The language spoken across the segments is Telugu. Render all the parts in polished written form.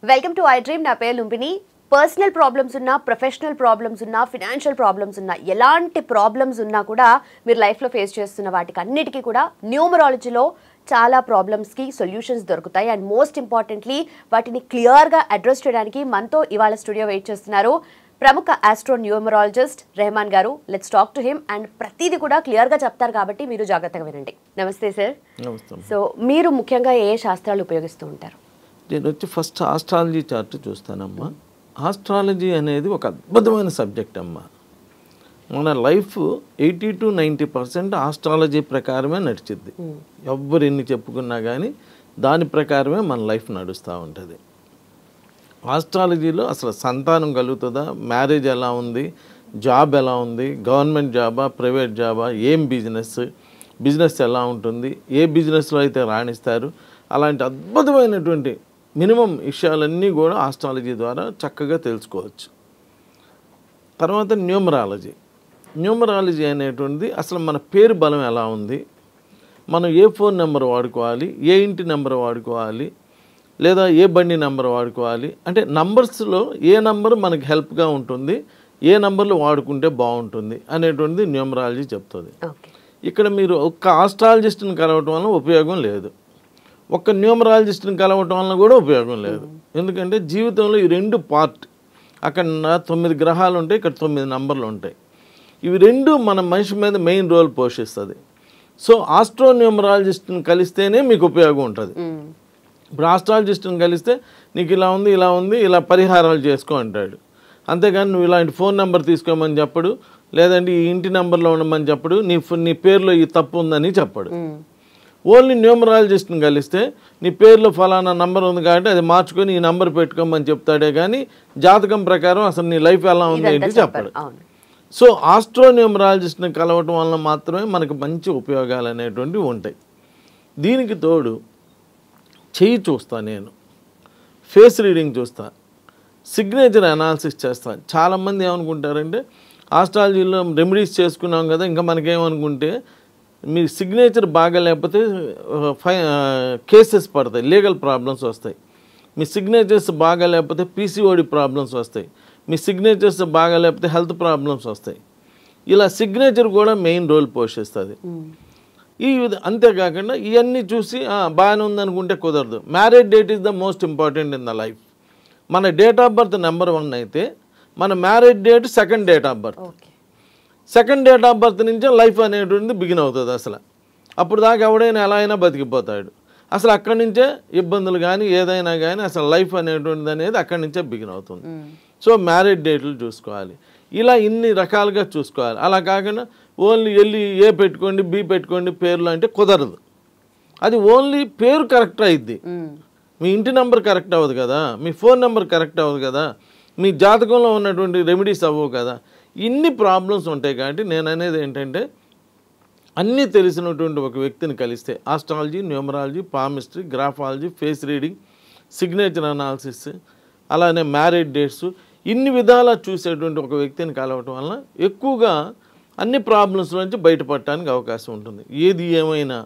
Welcome to I dream. నా పేరు లుంబిని. పర్సనల్ ప్రాబ్లమ్స్ ఉన్నా, ప్రొఫెషనల్ ప్రాబ్లమ్స్ ఉన్నా, ఫినాన్షియల్ ప్రాబ్లమ్స్ ఉన్నా, ఎలాంటి ప్రాబ్లమ్స్ ఉన్నా కూడా మీరు లైఫ్లో ఫేస్ చేస్తున్న వాటికి అన్నిటికీ కూడా న్యూమరాలజీలో చాలా ప్రాబ్లమ్స్కి సొల్యూషన్స్ దొరుకుతాయి. అండ్ మోస్ట్ ఇంపార్టెంట్లీ వాటిని క్లియర్గా అడ్రస్ చేయడానికి మనతో ఇవాళ స్టూడియో వెయిట్ చేస్తున్నారు ప్రముఖ ఆస్ట్రో న్యూమరాలజిస్ట్ రెహమాన్ గారు. Let's talk to him. And ప్రతిదీ కూడా క్లియర్గా చెప్తారు కాబట్టి మీరు జాగ్రత్తగా వినండి. నమస్తే సార్. సో మీరు ముఖ్యంగా ఏ శాస్త్రాలు ఉపయోగిస్తూ ఉంటారు? నేను వచ్చి ఫస్ట్ ఆస్ట్రాలజీ చార్ట్ చూస్తానమ్మా. ఆస్ట్రాలజీ అనేది ఒక అద్భుతమైన సబ్జెక్ట్ అమ్మా. మన లైఫ్ 80 to 90% ఆస్ట్రాలజీ ప్రకారమే నడిచిద్ది. ఎవ్వరు ఎన్ని చెప్పుకున్నా కానీ దాని ప్రకారమే మన లైఫ్ నడుస్తూ ఉంటుంది. ఆస్ట్రాలజీలో అసలు సంతానం కలుగుతుందా, మ్యారేజ్ ఎలా ఉంది, జాబ్ ఎలా ఉంది, గవర్నమెంట్ జాబా, ప్రైవేట్ జాబా, ఏం బిజినెస్ ఎలా ఉంటుంది, ఏ బిజినెస్లో అయితే రాణిస్తారు, అలాంటి అద్భుతమైనటువంటి మినిమం విషయాలన్నీ కూడా ఆస్ట్రాలజీ ద్వారా చక్కగా తెలుసుకోవచ్చు. తర్వాత న్యూమరాలజీ అనేటువంటిది అసలు మన పేరు బలం ఎలా ఉంది, మనం ఏ ఫోన్ నెంబర్ వాడుకోవాలి, ఏ ఇంటి నెంబర్ వాడుకోవాలి, లేదా ఏ బండి నెంబర్ వాడుకోవాలి, అంటే నంబర్స్లో ఏ నంబర్ మనకి హెల్ప్గా ఉంటుంది, ఏ నంబర్లు వాడుకుంటే బాగుంటుంది అనేటువంటిది న్యూమరాలజీ చెప్తుంది. ఇక్కడ మీరు ఒక్క ఆస్ట్రాలజిస్ట్ని కలవటం వల్ల ఉపయోగం లేదు, ఒక్క న్యూమరాలజిస్ట్ని కలవటం వల్ల కూడా ఉపయోగం లేదు. ఎందుకంటే జీవితంలో ఈ రెండు పార్ట్, అక్కడ 9 గ్రహాలు ఉంటాయి, ఇక్కడ 9 నంబర్లు ఉంటాయి. ఇవి రెండు మన మనిషి మీద మెయిన్ రోల్ పోషిస్తుంది. సో ఆస్ట్రో న్యూమరాలజిస్ట్ని కలిస్తేనే మీకు ఉపయోగం ఉంటుంది. ఇప్పుడు ఆస్ట్రాలజిస్ట్ని కలిస్తే నీకు ఇలా ఉంది, ఇలా ఉంది, ఇలా పరిహారాలు చేసుకో అంటాడు. అంతేగాని నువ్వు ఇలాంటి ఫోన్ నెంబర్ తీసుకోమని చెప్పడు, లేదంటే ఈ ఇంటి నెంబర్లో ఉండమని చెప్పడు, నీ పేరులో ఈ తప్పు ఉందని చెప్పడు. ఓన్లీ న్యూమరాలజిస్ట్ని కలిస్తే నీ పేరులో ఫలానా నంబర్ ఉంది కాబట్టి అది మార్చుకొని ఈ నంబర్ పెట్టుకోమని చెప్తాడే కానీ జాతకం ప్రకారం అసలు నీ లైఫ్ ఎలా ఉంది ఏంటి చెప్పడు. సో ఆస్ట్రో న్యూమరాలజిస్ట్ని కలవటం వల్ల మాత్రమే మనకు మంచి ఉపయోగాలు అనేటువంటివి ఉంటాయి. దీనికి తోడు చెయ్యి చూస్తా, నేను ఫేస్ రీడింగ్ చూస్తా, సిగ్నేచర్ అనాలిసిస్ చేస్తాను. చాలామంది ఏమనుకుంటారంటే ఆస్ట్రాలజీలో రెమెడీస్ చేసుకున్నాం కదా, ఇంకా మనకేమనుకుంటే మీ సిగ్నేచర్ బాగా లేకపోతే కేసెస్ పడతాయి, లీగల్ ప్రాబ్లమ్స్ వస్తాయి. మీ సిగ్నేచర్స్ బాగా లేకపోతే పీసీఓడి ప్రాబ్లమ్స్ వస్తాయి, మీ సిగ్నేచర్స్ బాగా లేకపోతే హెల్త్ ప్రాబ్లమ్స్ వస్తాయి. ఇలా సిగ్నేచర్ కూడా మెయిన్ రోల్ పోషిస్తుంది. అంతేకాకుండా ఇవన్నీ చూసి బాగానే ఉందనుకుంటే కుదరదు. Marriage date is the most important in the life. మన డేట్ ఆఫ్ బర్త్ నెంబర్ 1 అయితే మన marriage date second date of birth. Second date of birth నుంచే లైఫ్ అనేటువంటిది బిగిన్ అవుతుంది. అసలు అప్పుడు దాకా ఎవడైనా ఎలా అయినా బతికిపోతాడు. అసలు అక్కడి నుంచే ఇబ్బందులు కానీ ఏదైనా కానీ అసలు లైఫ్ అనేటువంటిది అనేది అక్కడి నుంచే బిగిన్ అవుతుంది. సో మ్యారేజ్ డేట్లు చూసుకోవాలి, ఇలా ఇన్ని రకాలుగా చూసుకోవాలి. అలా కాకుండా ఓన్లీ వెళ్ళి ఏ పెట్టుకోండి బి పెట్టుకోండి పేర్లు అంటే కుదరదు. అది ఓన్లీ పేరు కరెక్ట్ అయింది, మీ ఇంటి నెంబర్ కరెక్ట్ అవ్వదు కదా, మీ ఫోన్ నెంబర్ కరెక్ట్ అవ్వదు కదా, మీ జాతకంలో ఉన్నటువంటి రెమెడీస్ అవ్వవు కదా. ఇన్ని ప్రాబ్లమ్స్ ఉంటాయి. కాబట్టి నేను అనేది ఏంటంటే అన్నీ తెలిసినటువంటి ఒక వ్యక్తిని కలిస్తే astrology, numerology, palmistry, graphology, face reading, signature analysis, అలానే మ్యారేజ్ డేట్స్, ఇన్ని విధాలా చూసేటువంటి ఒక వ్యక్తిని కలవటం వలన ఎక్కువగా అన్ని ప్రాబ్లమ్స్ నుంచి బయటపడటానికి అవకాశం ఉంటుంది. ఏది ఏమైనా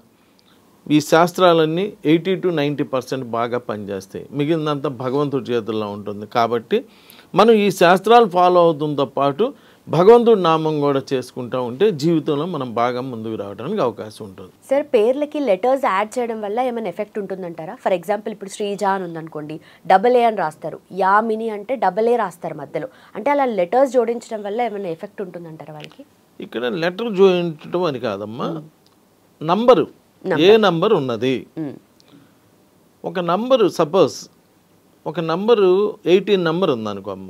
ఈ శాస్త్రాలన్నీ 80 to 90% బాగా పనిచేస్తాయి, మిగిలినంతా భగవంతుడి చేతుల్లో ఉంటుంది. కాబట్టి మనం ఈ శాస్త్రాలు ఫాలో అవుతుంతో పాటు భగవంతుడి నామం కూడా చేసుకుంటూ ఉంటే జీవితంలో మనం బాగా ముందుకు రావడానికి అవకాశం ఉంటుంది. సార్, పేర్లకి లెటర్స్ యాడ్ చేయడం వల్ల ఏమైనా ఎఫెక్ట్ ఉంటుందంటారా? ఫర్ ఎగ్జాంపుల్ ఇప్పుడు శ్రీజ అని ఉందనుకోండి, AA అని రాస్తారు, యామిని అంటే AA రాస్తారు మధ్యలో. అంటే అలా లెటర్స్ జోడించడం వల్ల ఏమైనా ఎఫెక్ట్ ఉంటుందంటారా వాళ్ళకి? ఇక్కడ లెటర్ జోడించడం అని కాదమ్మా, నంబరు ఏ నంబర్ ఉన్నది. ఒక నంబరు సపోజ్ ఒక నంబరు 18 నంబర్ ఉందనుకో అమ్మ,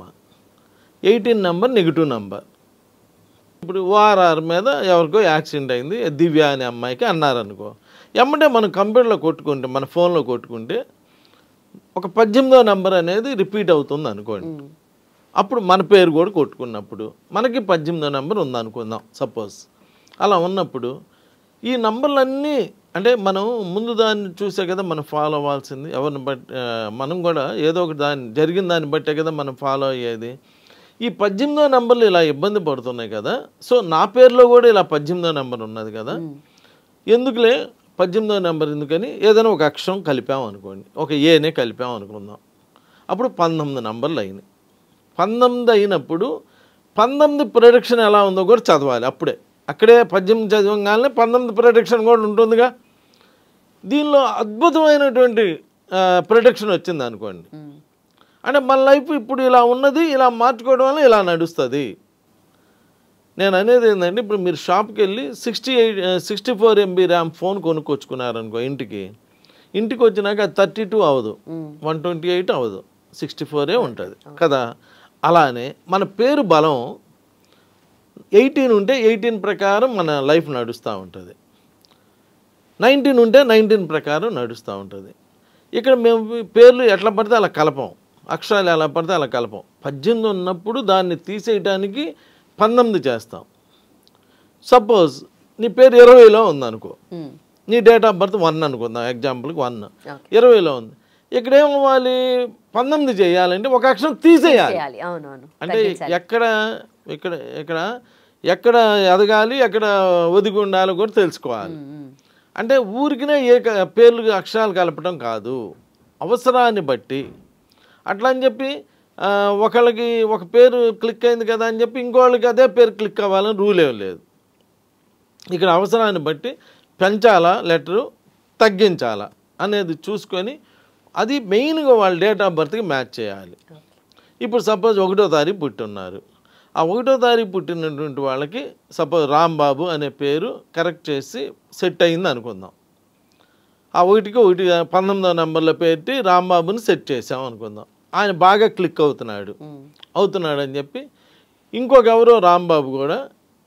18 నంబర్ నెగిటివ్ నంబర్. ఇప్పుడు ORR మీద ఎవరికో యాక్సిడెంట్ అయింది, దివ్య అనే అమ్మాయికి అన్నారనుకో, ఎమ్మటే మనం కంప్యూటర్లో కొట్టుకుంటే, మన ఫోన్లో కొట్టుకుంటే ఒక 18వ నంబర్ అనేది రిపీట్ అవుతుంది అనుకోండి. అప్పుడు మన పేరు కూడా కొట్టుకున్నప్పుడు మనకి 18వ నంబర్ ఉందనుకుందాం సపోజ్. అలా ఉన్నప్పుడు ఈ నంబర్లన్నీ అంటే మనం ముందు దాన్ని చూసే కదా మనం ఫాలో అవ్వాల్సింది. ఎవరిని బట్టి మనం కూడా ఏదో ఒక జరిగిన దాన్ని బట్టే కదా మనం ఫాలో అయ్యేది. ఈ 18వ నంబర్లు ఇలా ఇబ్బంది పడుతున్నాయి కదా, సో నా పేరులో కూడా ఇలా 18వ నంబర్ ఉన్నది కదా, ఎందుకులే 18వ నెంబర్ ఎందుకని ఏదైనా ఒక అక్షరం కలిపాం అనుకోండి, ఒక ఏనే కలిపాం అనుకుందాం. అప్పుడు 19 నంబర్లు అయినాయి. 19 అయినప్పుడు 19 ప్రొడక్షన్ ఎలా ఉందో కూడా చదవాలి. అక్కడే 18 చదవగానే 19 ప్రొడక్షన్ కూడా ఉంటుందిగా. దీనిలో అద్భుతమైనటువంటి ప్రొడక్షన్ వచ్చింది అనుకోండి. అంటే మన లైఫ్ ఇప్పుడు ఇలా ఉన్నది, ఇలా మార్చుకోవడం వల్ల ఇలా నడుస్తుంది. నేను అనేది ఏంటంటే, ఇప్పుడు మీరు షాప్కి వెళ్ళి 64 MB ర్యామ్ ఫోన్ కొనుక్కొచ్చుకున్నారనుకో, ఇంటికి వచ్చినాక అది 32 అవ్వదు, 128 అవ్వదు, 64 ఉంటుంది కదా. అలానే మన పేరు బలం 18 ఉంటే 18 ప్రకారం మన లైఫ్ నడుస్తూ ఉంటుంది, 19 ఉంటే 19 ప్రకారం నడుస్తూ ఉంటుంది. ఇక్కడ మేము పేర్లు ఎట్లా పడితే అలా కలపం, అక్షరాలు ఎలా పడితే అలా కలపం. 18 ఉన్నప్పుడు దాన్ని తీసేయడానికి 19 చేస్తాం. సపోజ్ నీ పేరు 20లో ఉందనుకో, నీ డేట్ ఆఫ్ బర్త్ 1 అనుకుందాం, ఎగ్జాంపుల్కి 1, 20లో ఉంది. ఇక్కడ ఏమవ్వాలి, 19 చేయాలంటే ఒక అక్షరం తీసేయాలి. అంటే ఎక్కడ ఎదగాలి, ఎక్కడ ఒదిగి ఉండాలో కూడా తెలుసుకోవాలి. అంటే ఊరికినే పేర్లు అక్షరాలు కలపడం కాదు, అవసరాన్ని బట్టి. అట్లా అని చెప్పి ఒకళ్ళకి ఒక పేరు క్లిక్ అయింది కదా అని చెప్పి ఇంకోళ్ళకి అదే పేరు క్లిక్ అవ్వాలని రూల్ ఏం లేదు. ఇక్కడ అవసరాన్ని బట్టి పెంచాలా లెటరు, తగ్గించాలా అనేది చూసుకొని అది మెయిన్గా వాళ్ళ డేట్ ఆఫ్ బర్త్కి మ్యాచ్ చేయాలి. ఇప్పుడు సపోజ్ 1వ తారీఖు పుట్టున్నారు, ఆ 1వ తారీఖు పుట్టినటువంటి వాళ్ళకి సపోజ్ రాంబాబు అనే పేరు కరెక్ట్ చేసి సెట్ అయింది అనుకుందాం. ఆ 1కి 19వ నెంబర్లో పెట్టి రాంబాబుని సెట్ చేసాం అనుకుందాం. ఆయన బాగా క్లిక్ అవుతున్నాడు అని చెప్పి ఇంకొక ఎవరో రాంబాబు కూడా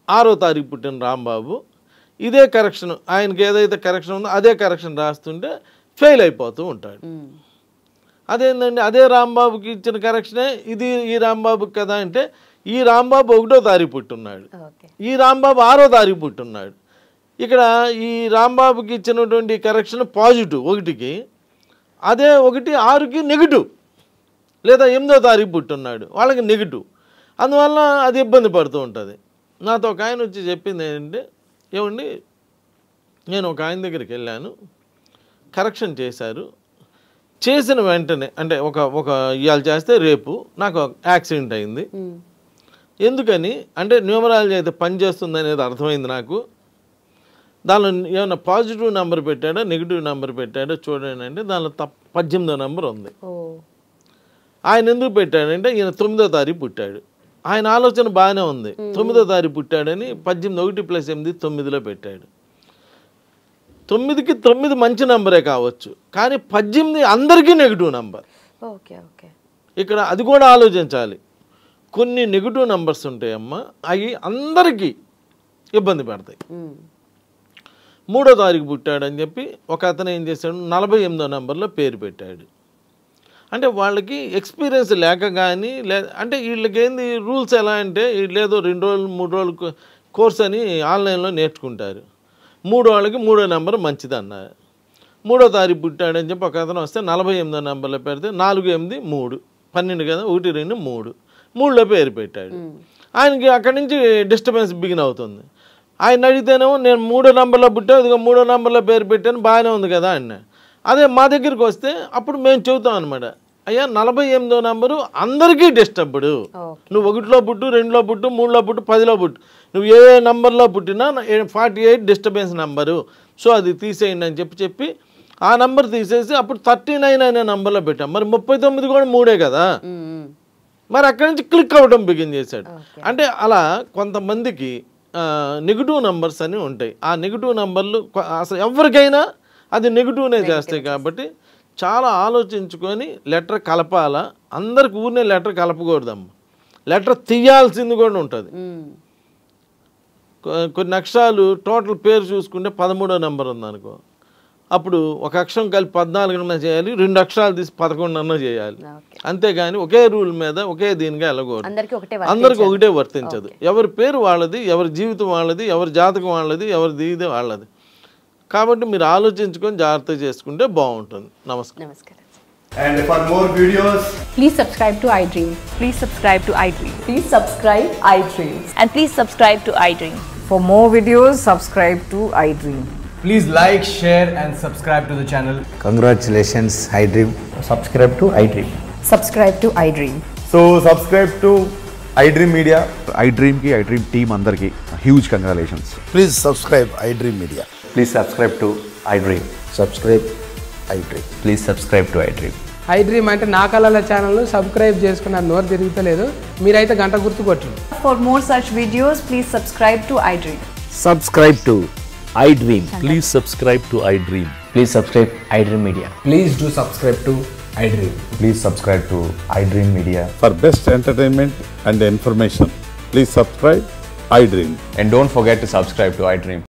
6వ తారీఖు పుట్టిన రాంబాబు ఇదే కరెక్షన్, ఆయనకి ఏదైతే కరెక్షన్ ఉందో అదే కరెక్షన్ రాస్తుంటే ఫెయిల్ అయిపోతూ ఉంటాడు. అదేంటండి, అదే రాంబాబుకి ఇచ్చిన కరెక్షనే ఇది ఈ రాంబాబుకి కదా అంటే, ఈ రాంబాబు 1వ తారీఖు పుట్టున్నాడు, ఈ రాంబాబు 6వ తారీఖు పుట్టున్నాడు. ఇక్కడ ఈ రాంబాబుకి ఇచ్చినటువంటి కరెక్షన్ పాజిటివ్ 1కి, అదే 1 6కి నెగిటివ్, లేదా 8వ తారీఖు పుట్టున్నాడు వాళ్ళకి నెగిటివ్. అందువల్ల అది ఇబ్బంది పడుతూ ఉంటుంది. నాతో ఒక ఆయన వచ్చి చెప్పింది ఏంటంటే, ఏమండి నేను ఒక ఆయన దగ్గరికి వెళ్ళాను, కరెక్షన్ చేశారు, చేసిన వెంటనే అంటే ఒక ఇవాళ చేస్తే రేపు నాకు యాక్సిడెంట్ అయింది. ఎందుకని అంటే న్యూమరాలజీ అయితే పనిచేస్తుంది అనేది అర్థమైంది నాకు. దానిలో ఏమైనా పాజిటివ్ నెంబర్ పెట్టాడో నెగిటివ్ నెంబర్ పెట్టాడో చూడండి అంటే దానిలో 18వ నెంబర్ ఉంది. ఆయన ఎందుకు పెట్టాడంటే ఈయన 9వ తారీఖు పుట్టాడు, ఆయన ఆలోచన బాగానే ఉంది, 9వ తారీఖు పుట్టాడని 18 1 + 8 9లో పెట్టాడు. 9కి 9 మంచి నెంబరే కావచ్చు, కానీ 18 అందరికీ నెగిటివ్ నెంబర్. ఇక్కడ అది కూడా ఆలోచించాలి. కొన్ని నెగిటివ్ నెంబర్స్ ఉంటాయమ్మా, అవి అందరికీ ఇబ్బంది పెడతాయి. 3వ తారీఖు పుట్టాడని చెప్పి ఒక అతను ఏం చేశాడు, 48వ నెంబర్లో పేరు పెట్టాడు. అంటే వాళ్ళకి ఎక్స్పీరియన్స్ లేక కానీ అంటే వీళ్ళకి ఏంది రూల్స్ ఎలా అంటే, వీళ్ళేదో 2 రోజులు 3 రోజులు కోర్స్ అని ఆన్లైన్లో నేర్చుకుంటారు. 3 వాళ్ళకి 3వ నెంబర్ మంచిది అన్నారు. 3వ తారీఖు పుట్టాడని చెప్పి ఒక అతను వస్తే 48వ నెంబర్లో పెడితే 4 8 3 12 కదా, 1 2 3 3లో పేరు పెట్టాడు. ఆయనకి అక్కడి నుంచి డిస్టర్బెన్స్ బిగిన్ అవుతుంది. ఆయన అడిగితేనేమో నేను 3వ నెంబర్లో పుట్టా, ఇదిగో 3వ నెంబర్లో పేరు పెట్టాను, బాగానే ఉంది కదా అన్న. అదే మా దగ్గరికి వస్తే అప్పుడు మేము చెబుతాం అనమాట, అయ్యా 48వ నెంబరు అందరికీ డిస్టర్బ్డ్, నువ్వు 1లో పుట్టు, 2లో పుట్టు, 3లో పుట్టు, 10లో పుట్టు, నువ్వు ఏ నెంబర్లో పుట్టినా 48 డిస్టర్బెన్స్ నెంబరు, సో అది తీసేయండి అని చెప్పి ఆ నెంబర్ తీసేసి అప్పుడు 39 అనే నెంబర్లో పెట్టాం. మరి 39 కూడా 3 కదా, మరి అక్కడి నుంచి క్లిక్ అవ్వడం బిగిన్ చేశాడు. అంటే అలా కొంతమందికి నెగిటివ్ నెంబర్స్ అని ఉంటాయి. ఆ నెగిటివ్ నెంబర్లు అసలు ఎవరికైనా అది నెగిటివ్నే చేస్తాయి. కాబట్టి చాలా ఆలోచించుకొని లెటర్ కలపాలా. అందరికి ఊరినే లెటర్ కలపకూడదమ్మా, లెటర్ తీయాల్సింది కూడా ఉంటుంది. కొన్ని అక్షరాలు టోటల్ పేరు చూసుకుంటే 13వ నెంబర్ ఉందనుకో, అప్పుడు ఒక అక్షరం కలిపి 14 చేయాలి, 2 అక్షరాలు తీసి 11 చేయాలి. అంతేగాని ఒకే రూల్ మీద ఒకే దీనిగా వెళ్ళకూడదు, అందరికి ఒకటే వర్తించదు. ఎవరి పేరు వాళ్ళది, ఎవరి జీవితం వాళ్ళది, ఎవరి జాతకం వాళ్ళది, ఎవరి దీది వాళ్ళది. కాబట్టి మీరు ఆలోచించుకొని జాగ్రత్త చేసుకుంటే బాగుంటుంది. నమస్కారం. And for more videos, please subscribe to iDream. Please subscribe to iDream. Please subscribe iDream. And please subscribe to iDream. For more videos, subscribe to iDream. please like, share and subscribe to the channel. Congratulations, iDream. Subscribe to iDream. Subscribe to iDream. So subscribe to iDream Media. iDream ki iDream team andarki huge congratulations. Please subscribe iDream Media. Please subscribe to iDream. Subscribe iDream. Please subscribe to iDream. iDream అంటే నా కళల ఛానల్ను సబ్స్క్రైబ్ చేసుకున్న నోరు తిరుగుతలేదు మీరైతే గంట గుర్తు కొట్టండి. For more such videos, please subscribe to iDream. Subscribe to iDream. Please subscribe to iDream. Please subscribe iDream Media. Please do subscribe to iDream. Please subscribe to iDream Media. For best entertainment and information, please subscribe iDream. And don't forget to subscribe to iDream.